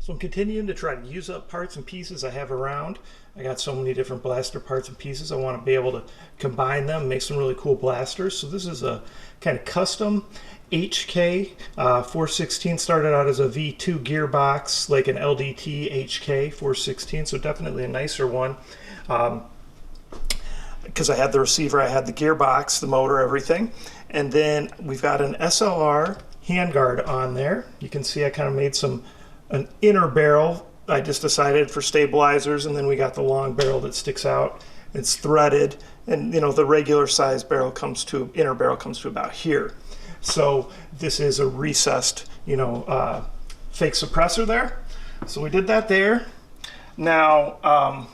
So I'm continuing to try to use up parts and pieces I have around. I got so many different blaster parts and pieces. I want to be able to combine them, make some really cool blasters. So this is a kind of custom HK416. Started out as a V2 gearbox, like an LDT HK416, so definitely a nicer one. Because I had the receiver, I had the gearbox, the motor, everything. And then we've got an SLR handguard on there. You can see I kind of made an inner barrel. I just decided for stabilizers, and then we got the long barrel that sticks out. It's threaded, and you know the regular size barrel inner barrel comes to about here. So this is a recessed, fake suppressor there. So we did that there. Now,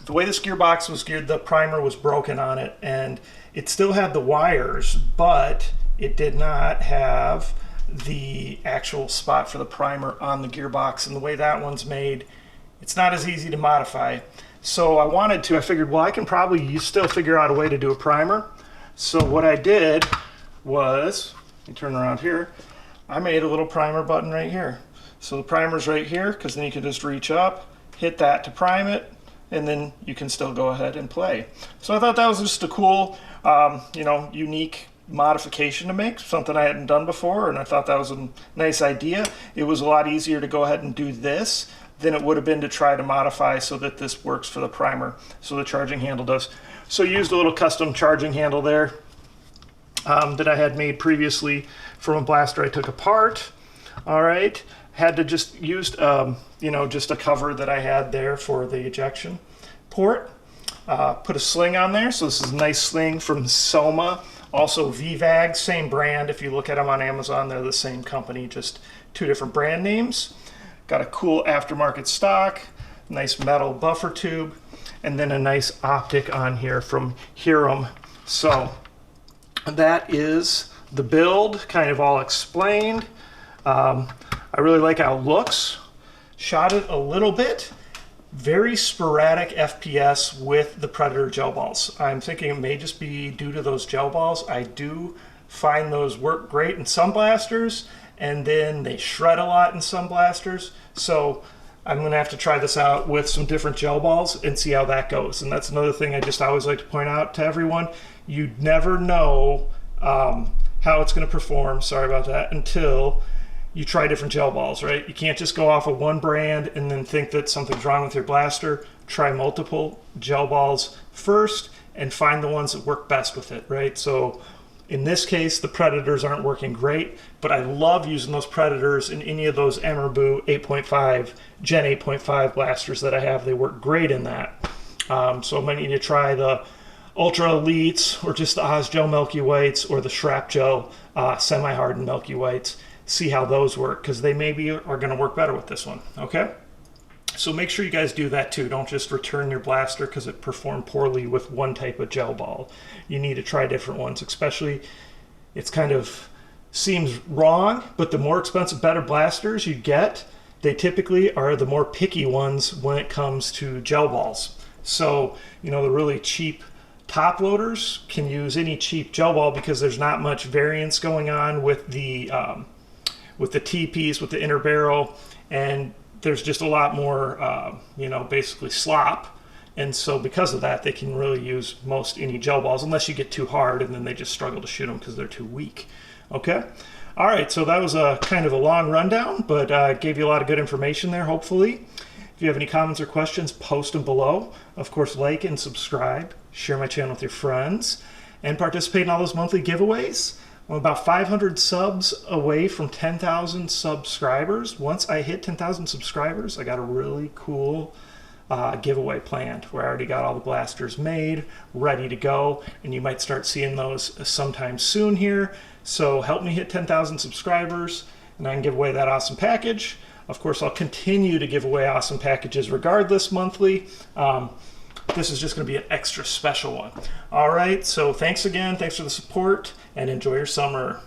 the way this gearbox was geared, the primer was broken on it, and it still had the wires, but it did not have the actual spot for the primer on the gearbox. And the way that one's made, it's not as easy to modify. So I figured, well, I can probably still figure out a way to do a primer. So what I did was, let me turn around here, I made a little primer button right here. So the primer's right here, because then you can just reach up, hit that to prime it, and then you can still go ahead and play. So I thought that was just a cool, unique modification to make, something I hadn't done before, and I thought that was a nice idea. It was a lot easier to go ahead and do this than it would have been to try to modify so that this works for the primer, so the charging handle does. So I used a little custom charging handle there that I had made previously from a blaster I took apart. All right, had to just use just a cover that I had there for the ejection port. Put a sling on there, so this is a nice sling from Soma. Also VVAG, same brand. If you look at them on Amazon, they're the same company, just two different brand names. Got a cool aftermarket stock, nice metal buffer tube, and then a nice optic on here from THRU. So that is the build, kind of all explained. I really like how it looks. Shot it a little bit. Very sporadic FPS with the Predator gel balls. I'm thinking it may just be due to those gel balls. I do find those work great in some blasters, and then they shred a lot in some blasters. So I'm going to have to try this out with some different gel balls and see how that goes. And that's another thing I just always like to point out to everyone. You never know how it's going to perform, sorry about that, until you try different gel balls, right? You can't just go off of one brand and then think that something's wrong with your blaster. Try multiple gel balls first and find the ones that work best with it, right? So in this case, the Predators aren't working great, but I love using those Predators in any of those Emerbu 8.5, Gen 8.5 blasters that I have. They work great in that. So I might need to try the Ultra Elites or just the Ozgel Milky Whites or the Shrap Gel semi-hardened Milky Whites. See how those work, because they maybe are going to work better with this one. Okay, so make sure you guys do that too. Don't just return your blaster because it performed poorly with one type of gel ball. You need to try different ones, especially it's kind of seems wrong, but the more expensive, better blasters you get, they typically are the more picky ones when it comes to gel balls. So the really cheap top loaders can use any cheap gel ball because there's not much variance going on with the T-piece, with the inner barrel, and there's just a lot more, basically slop. And so because of that, they can really use most any gel balls, unless you get too hard, and then they just struggle to shoot them because they're too weak. Okay? All right, so that was a kind of a long rundown, but gave you a lot of good information there, hopefully. If you have any comments or questions, post them below. Of course, like and subscribe, share my channel with your friends, and participate in all those monthly giveaways. I'm about 500 subs away from 10,000 subscribers. Once I hit 10,000 subscribers, I got a really cool giveaway planned where I already got all the blasters made, ready to go, and you might start seeing those sometime soon here. So help me hit 10,000 subscribers, and I can give away that awesome package. Of course, I'll continue to give away awesome packages regardless monthly. This is just going to be an extra special one. All right, so thanks again. Thanks for the support, and enjoy your summer.